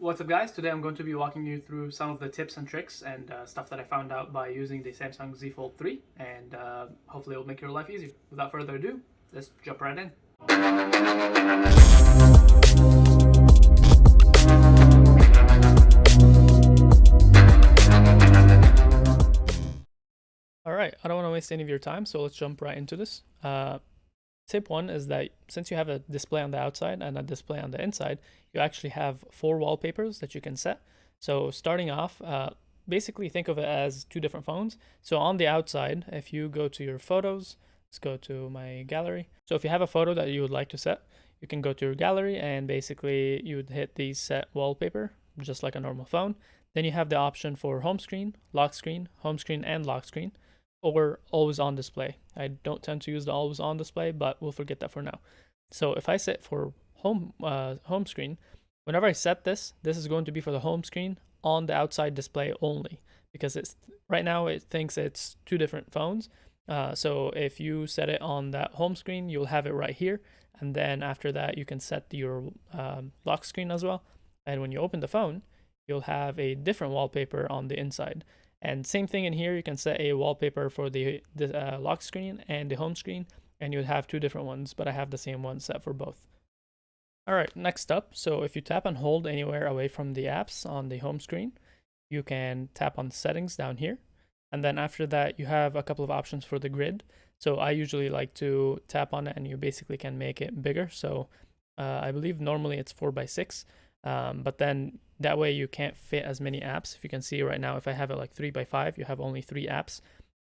What's up guys, today I'm going to be walking you through some of the tips and tricks and stuff that I found out by using the Samsung Z Fold 3 and hopefully it'll make your life easier. Without further ado, let's jump right in. Alright, I don't want to waste any of your time, so let's jump right into this. Tip one is that since you have a display on the outside and a display on the inside, you actually have 4 wallpapers that you can set. So starting off, basically think of it as 2 different phones. So on the outside, if you go to your photos, let's go to my gallery. So if you have a photo that you would like to set, you can go to your gallery and basically you would hit the set wallpaper, just like a normal phone. Then you have the option for home screen, home screen and lock screen, or always on display. I don't tend to use the always on display, but we'll forget that for now. So if I set for home screen, whenever I set this is going to be for the home screen on the outside display only, because it's right now it thinks it's 2 different phones. So if you set it on that home screen, you'll have it right here, and then after that you can set your lock screen as well. And when you open the phone, you'll have a different wallpaper on the inside. And same thing in here, you can set a wallpaper for the lock screen and the home screen, and you'd have 2 different ones, but I have the same one set for both. All right, next up, so if you tap and hold anywhere away from the apps on the home screen, you can tap on settings down here. And then after that, you have a couple of options for the grid. So I usually like to tap on it and you basically can make it bigger. So I believe normally it's 4x6. But then that way you can't fit as many apps. If you can see right now, if I have it like 3x5, you have only 3 apps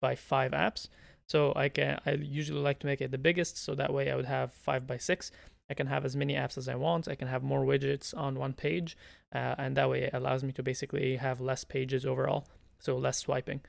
by 5 apps. So I usually like to make it the biggest, so that way I would have 5x6. I can have as many apps as I want. I can have more widgets on one page, and that way it allows me to basically have less pages overall, so less swiping.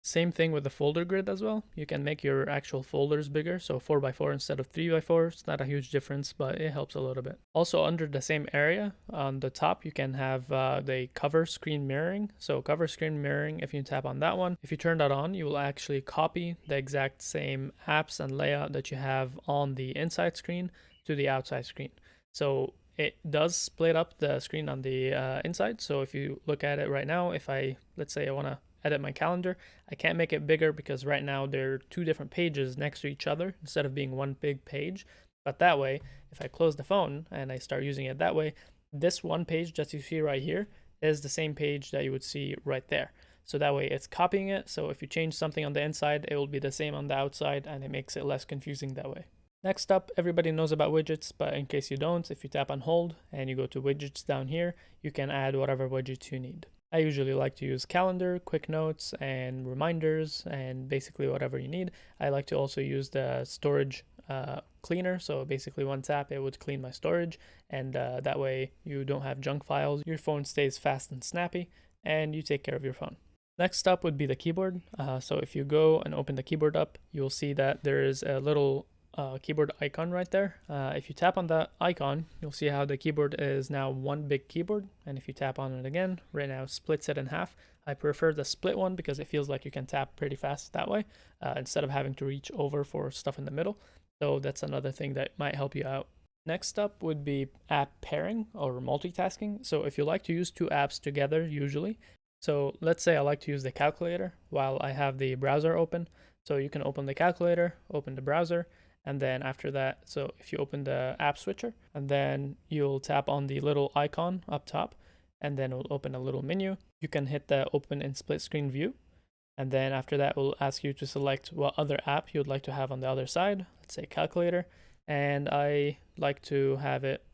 Same thing with the folder grid as well. You can make your actual folders bigger, so 4x4 instead of 3x4. It's not a huge difference, but it helps a little bit. Also under the same area, on the top, you can have the cover screen mirroring. So cover screen mirroring, if you tap on that one, if you turn that on, you will actually copy the exact same apps and layout that you have on the inside screen to the outside screen. So it does split up the screen on the inside. So if you look at it right now, if let's say I want to edit my calendar, I can't make it bigger because right now there are 2 different pages next to each other instead of being one big page. But that way, if I close the phone and I start using it that way, this one page that you see right here is the same page that you would see right there. So that way it's copying it. So if you change something on the inside, it will be the same on the outside, and it makes it less confusing that way. Next up, everybody knows about widgets, but in case you don't, if you tap on hold and you go to widgets down here, you can add whatever widgets you need. I usually like to use calendar, quick notes, and reminders, and basically whatever you need. I like to also use the storage cleaner. So basically one tap, it would clean my storage, and that way you don't have junk files. Your phone stays fast and snappy, and you take care of your phone. Next up would be the keyboard. So if you go and open the keyboard up, you'll see that there is a little keyboard icon right there. If you tap on that icon, you'll see how the keyboard is now one big keyboard, and if you tap on it again, right now splits it in half. I prefer the split one because it feels like you can tap pretty fast that way, instead of having to reach over for stuff in the middle. So that's another thing that might help you out. Next up would be app pairing or multitasking. So if you like to use 2 apps together usually, so let's say I like to use the calculator while I have the browser open. So you can open the calculator, open the browser, and then after that, so if you open the app switcher, and then you'll tap on the little icon up top, and then it will open a little menu. You can hit the open in split screen view, and then after that, it will ask you to select what other app you would like to have on the other side. Let's say calculator, and I like to have it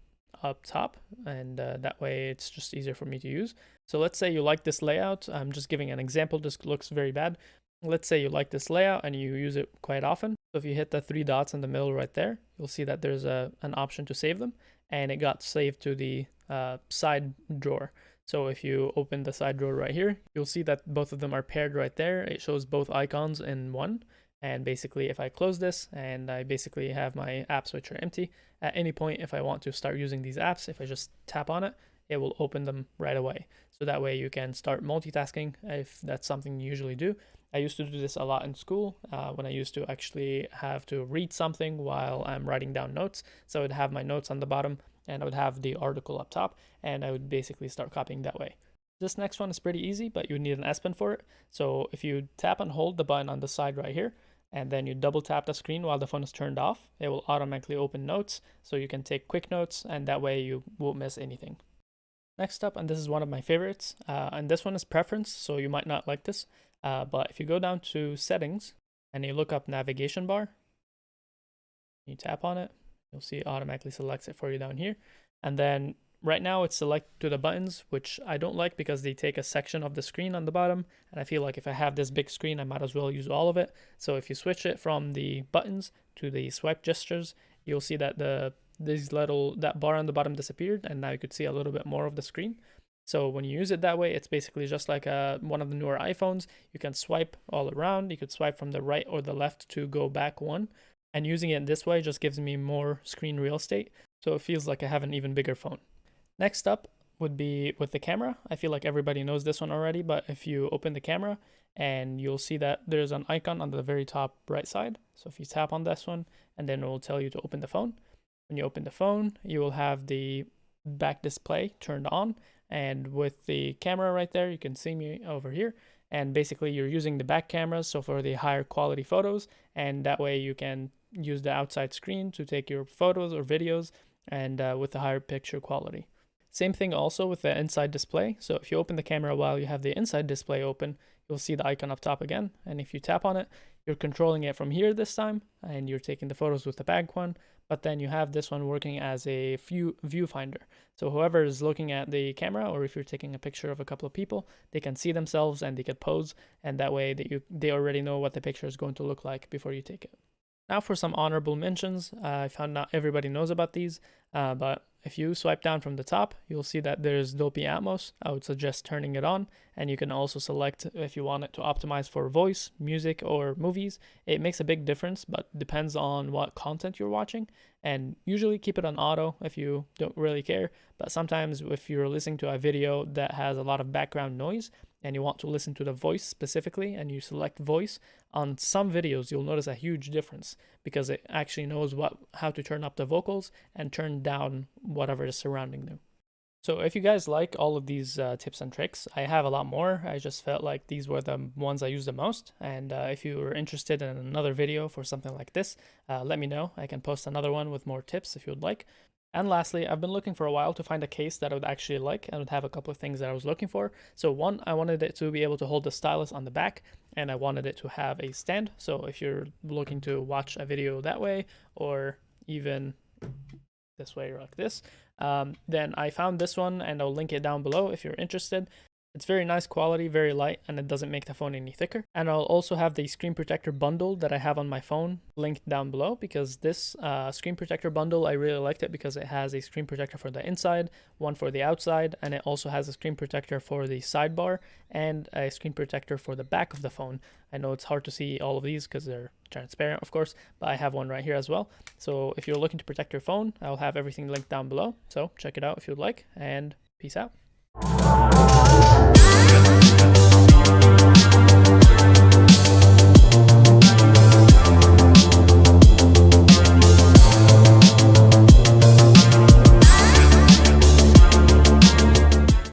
up top, and that way it's just easier for me to use. So let's say you like this layout. I'm just giving an example. This looks very bad. Let's say you like this layout and you use it quite often. So if you hit the 3 dots in the middle right there, you'll see that there's an option to save them, and it got saved to the side drawer. So if you open the side drawer right here, you'll see that both of them are paired right there. It shows both icons in one. And basically if I close this and I basically have my app switcher empty, at any point if I want to start using these apps, if I just tap on it, it will open them right away. So that way you can start multitasking if that's something you usually do. I used to do this a lot in school when I used to actually have to read something while I'm writing down notes. So I'd have my notes on the bottom and I would have the article up top, and I would basically start copying that way. This next one is pretty easy, but you need an S Pen for it. So if you tap and hold the button on the side right here, and then you double tap the screen while the phone is turned off, it will automatically open notes, so you can take quick notes, and that way you won't miss anything. Next up, and this is one of my favorites, and this one is preference, so you might not like this, but if you go down to settings and you look up navigation bar, you tap on it, you'll see it automatically selects it for you down here. And then right now it's select to the buttons, which I don't like because they take a section of the screen on the bottom, and I feel like if I have this big screen I might as well use all of it. So if you switch it from the buttons to the swipe gestures, you'll see that that bar on the bottom disappeared, and now you could see a little bit more of the screen. So when you use it that way, it's basically just like one of the newer iPhones. You can swipe all around. You could swipe from the right or the left to go back one, and using it this way just gives me more screen real estate, so it feels like I have an even bigger phone. Next up would be with the camera. I feel like everybody knows this one already, but if you open the camera, and you'll see that there's an icon on the very top right side. So if you tap on this one, and then it will tell you to open the phone. When you open the phone, you will have the back display turned on, and with the camera right there, you can see me over here. And basically you're using the back cameras, so for the higher quality photos, and that way you can use the outside screen to take your photos or videos, and with the higher picture quality. Same thing also with the inside display. So if you open the camera while you have the inside display open, you'll see the icon up top again. And if you tap on it, you're controlling it from here this time, and you're taking the photos with the back one. But then you have this one working as a viewfinder. So whoever is looking at the camera, or if you're taking a picture of a couple of people, they can see themselves and they can pose, and that way they already know what the picture is going to look like before you take it. Now for some honorable mentions. I found not everybody knows about these, but if you swipe down from the top, you'll see that there's Dolby Atmos. I would suggest turning it on, and you can also select if you want it to optimize for voice, music, or movies. It makes a big difference, but depends on what content you're watching, and usually keep it on auto if you don't really care. But sometimes if you're listening to a video that has a lot of background noise, and you want to listen to the voice specifically, and you select voice, on some videos you'll notice a huge difference because it actually knows how to turn up the vocals and turn down whatever is surrounding them. So if you guys like all of these tips and tricks, I have a lot more. I just felt like these were the ones I use the most, and if you were interested in another video for something like this, let me know. I can post another one with more tips if you would like. And lastly, I've been looking for a while to find a case that I would actually like and would have a couple of things that I was looking for. So one, I wanted it to be able to hold the stylus on the back, and I wanted it to have a stand. So if you're looking to watch a video that way, or even this way or like this, then I found this one, and I'll link it down below if you're interested. It's very nice quality, very light, and it doesn't make the phone any thicker. And I'll also have the screen protector bundle that I have on my phone linked down below, because this screen protector bundle, I really liked it because it has a screen protector for the inside, one for the outside, and it also has a screen protector for the sidebar and a screen protector for the back of the phone. I know it's hard to see all of these because they're transparent, of course, but I have one right here as well. So if you're looking to protect your phone, I'll have everything linked down below. So check it out if you'd like, and peace out.